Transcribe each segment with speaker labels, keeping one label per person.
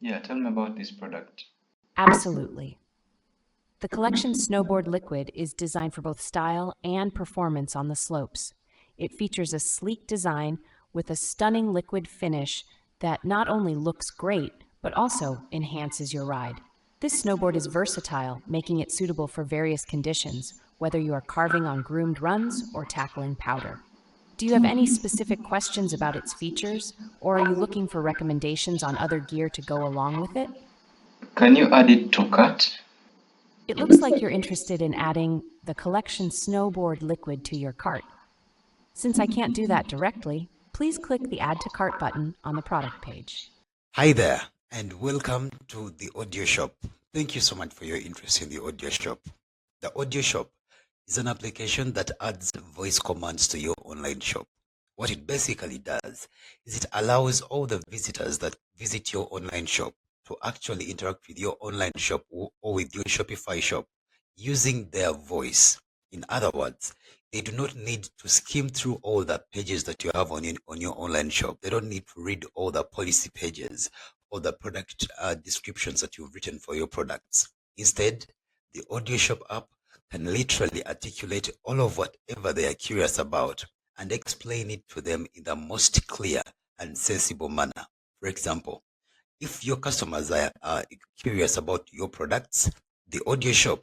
Speaker 1: Yeah, tell me about this product.
Speaker 2: Absolutely. The collection Snowboard Liquid is designed for both style and performance on the slopes. It features a sleek design with a stunning liquid finish that not only looks great, but also enhances your ride. This snowboard is versatile, making it suitable for various conditions, whether you are carving on groomed runs or tackling powder. Do you have any specific questions about its features, or are you looking for recommendations on other gear to go along with it?
Speaker 1: Can you add it to cart?
Speaker 2: It looks like you're interested in adding the collection Snowboard Liquid to your cart. Since I can't do that directly, please click the Add to Cart button on the product page.
Speaker 3: Hi there, and welcome to the Audio Shop. Thank you so much for your interest in the Audio Shop. The Audio Shop is an application that adds voice commands to your online shop. What it basically does is it allows all the visitors that visit your online shop to actually interact with your online shop or with your Shopify shop using their voice. In other words, they do not need to skim through all the pages that you have on your online shop. They don't need to read all the policy pages or the product descriptions that you've written for your products. Instead, the AudioShop app can literally articulate all of whatever they are curious about and explain it to them in the most clear and sensible manner. For example, if your customers are curious about your products, the AudioShop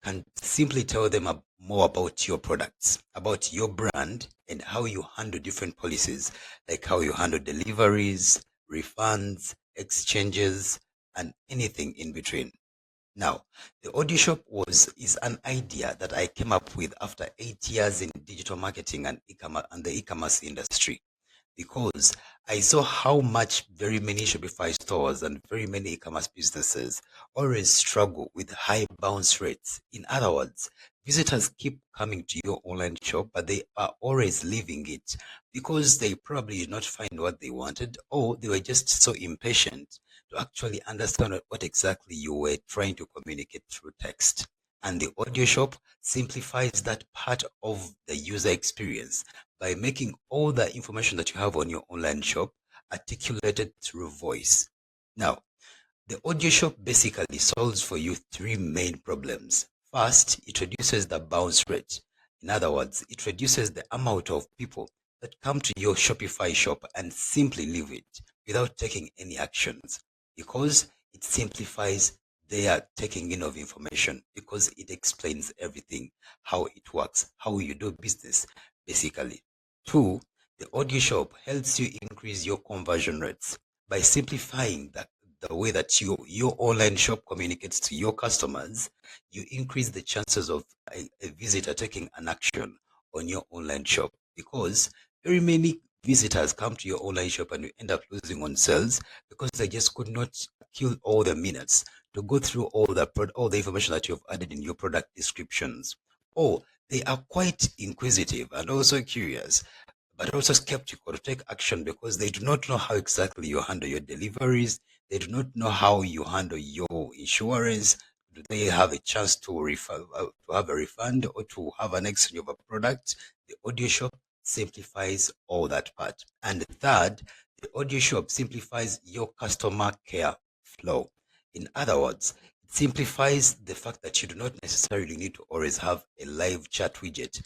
Speaker 3: can simply tell them more about your products, about your brand, and how you handle different policies, like how you handle deliveries, refunds, exchanges, and anything in between. Now, the AudioShop is an idea that I came up with after 8 years in digital marketing and the e-commerce industry, because I saw how much very many Shopify stores and very many e-commerce businesses always struggle with high bounce rates. In other words, visitors keep coming to your online shop, but they are always leaving it because they probably did not find what they wanted, or they were just so impatient to actually understand what exactly you were trying to communicate through text. And the audio shop simplifies that part of the user experience by making all the information that you have on your online shop articulated through voice. Now, the audio shop basically solves for you three main problems. First, it reduces the bounce rate. In other words, it reduces the amount of people that come to your Shopify shop and simply leave it without taking any actions, because it simplifies their taking in of information, because it explains everything, how it works, how you do business, basically. Two, the audio shop helps you increase your conversion rates by simplifying the way that your online shop communicates to your customers. You increase the chances of a visitor taking an action on your online shop, because very many visitors come to your online shop and you end up losing on sales because they just could not kill all the minutes to go through all the information that you've added in your product descriptions. Or they are quite inquisitive and also curious, but also skeptical to take action because they do not know how exactly you handle your deliveries. They do not know how you handle your insurance. Do they have a chance to have a refund or to have an exchange of a product? The audio shop simplifies all that part. And third, the audio shop simplifies your customer care flow. In other words, it simplifies the fact that you do not necessarily need to always have a live chat widget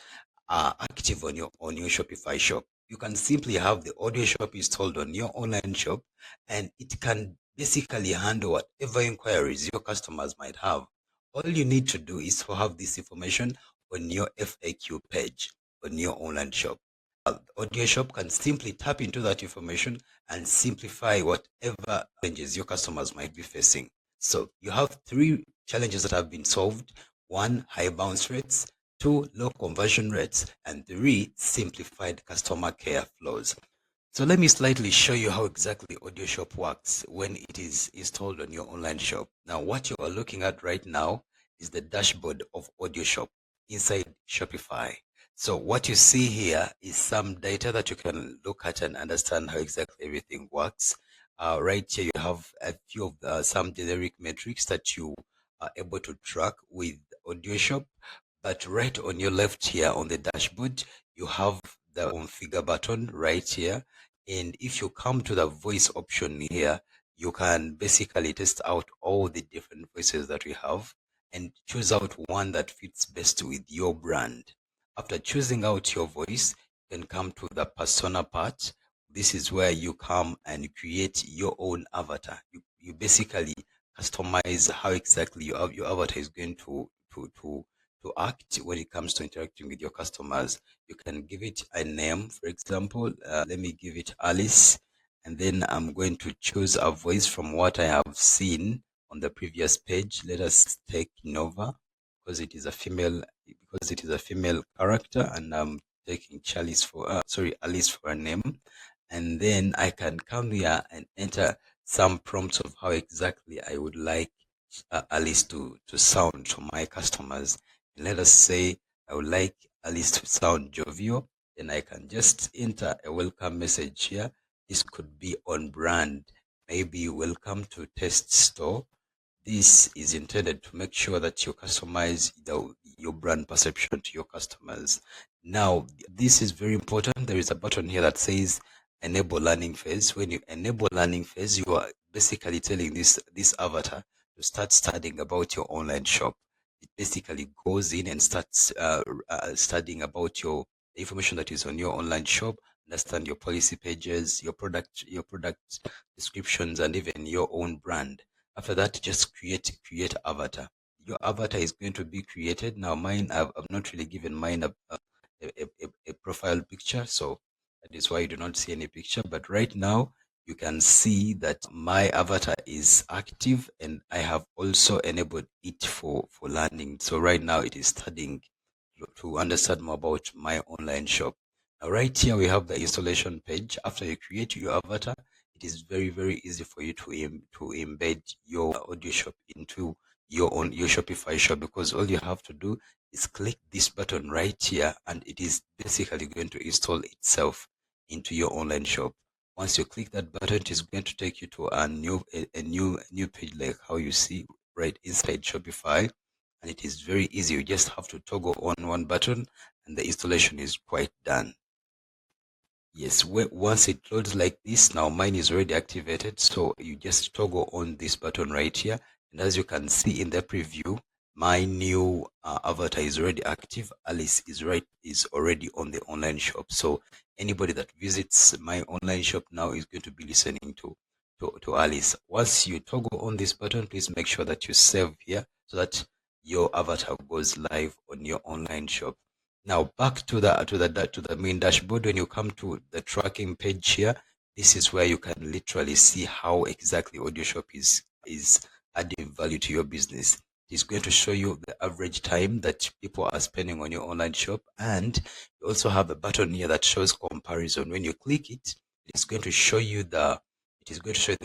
Speaker 3: active on your Shopify shop. You can simply have the audio shop installed on your online shop, and it can basically handle whatever inquiries your customers might have. All you need to do is to have this information on your FAQ page on your online shop. The audio shop can simply tap into that information and simplify whatever challenges your customers might be facing. So you have three challenges that have been solved. One, high bounce rates. Two, low conversion rates. And three, simplified customer care flows. So let me slightly show you how exactly AudioShop works when it is installed on your online shop. Now, what you are looking at right now is the dashboard of AudioShop inside Shopify. So what you see here is some data that you can look at and understand how exactly everything works. Right here, you have a few of some generic metrics that you are able to track with AudioShop. But right on your left here on the dashboard, you have the configure button right here. And if you come to the voice option here, you can basically test out all the different voices that we have and choose out one that fits best with your brand. After choosing out your voice, you can come to the persona part. This is where you come and create your own avatar. You basically customize how exactly your avatar is going to act when it comes to interacting with your customers. You can give it a name, for example. Let me give it Alice, and then I'm going to choose a voice from what I have seen on the previous page. Let us take Nova because it is a female character, and I'm taking Alice for a name. And then I can come here and enter some prompts of how exactly I would like Alice to sound to my customers. And let us say I would like Alice to sound jovial, then I can just enter a welcome message here. This could be on brand, maybe welcome to Test Store. This is intended to make sure that you customize your brand perception to your customers. Now, this is very important. There is a button here that says enable learning phase. When you enable learning phase, you are basically telling this avatar to start studying about your online shop. It basically goes in and starts studying about the information that is on your online shop, understand your policy pages, your product descriptions, and even your own brand. After that, just create avatar. Your avatar is going to be created. Now mine, I've not really given mine a profile picture, so that is why you do not see any picture. But right now you can see that my avatar is active, and I have also enabled it for learning. So right now it is studying to understand more about my online shop. Now right here we have the installation page. After you create your avatar, it is very, very easy for you to embed your AudioShop into your Shopify shop, because all you have to do is click this button right here, and it is basically going to install itself into your online shop. Once you click that button, it is going to take you to a new page, like how you see right inside Shopify, and it is very easy. You just have to toggle on one button and the installation is quite done. Yes, once it loads like this, now mine is already activated, so you just toggle on this button right here, and as you can see in the preview, my new avatar is already active. Alice is already on the online shop, so anybody that visits my online shop now is going to be listening to Alice. Once you toggle on this button, please make sure that you save here so that your avatar goes live on your online shop. Now back to the main dashboard. When you come to the tracking page here, this is where you can literally see how exactly AudioShop is adding value to your business. It's going to show you the average time that people are spending on your online shop, and you also have a button here that shows comparison. When you click it, it's going to show you the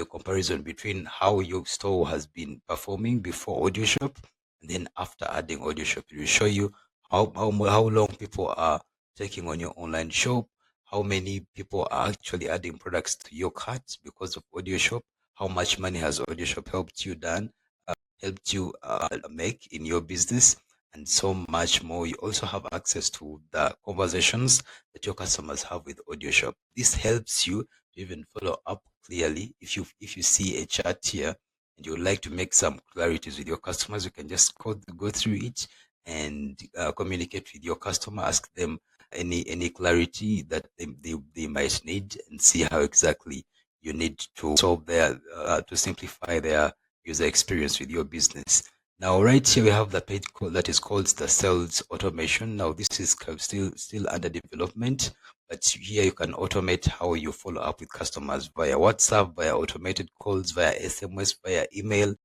Speaker 3: comparison between how your store has been performing before AudioShop and then after adding AudioShop. It will show you how long people are taking on your online shop, how many people are actually adding products to your cart because of AudioShop, how much money has AudioShop helped you make in your business, and so much more. You also have access to the conversations that your customers have with AudioShop. This helps you to even follow up clearly. If you see a chat here and you would like to make some clarities with your customers, you can just go through it and communicate with your customer, ask them any clarity that they might need, and see how exactly you need to solve to simplify their user experience with your business. Now right here we have the page that is called the sales automation. Now this is still under development, but here you can automate how you follow up with customers via WhatsApp, via automated calls, via SMS, via email,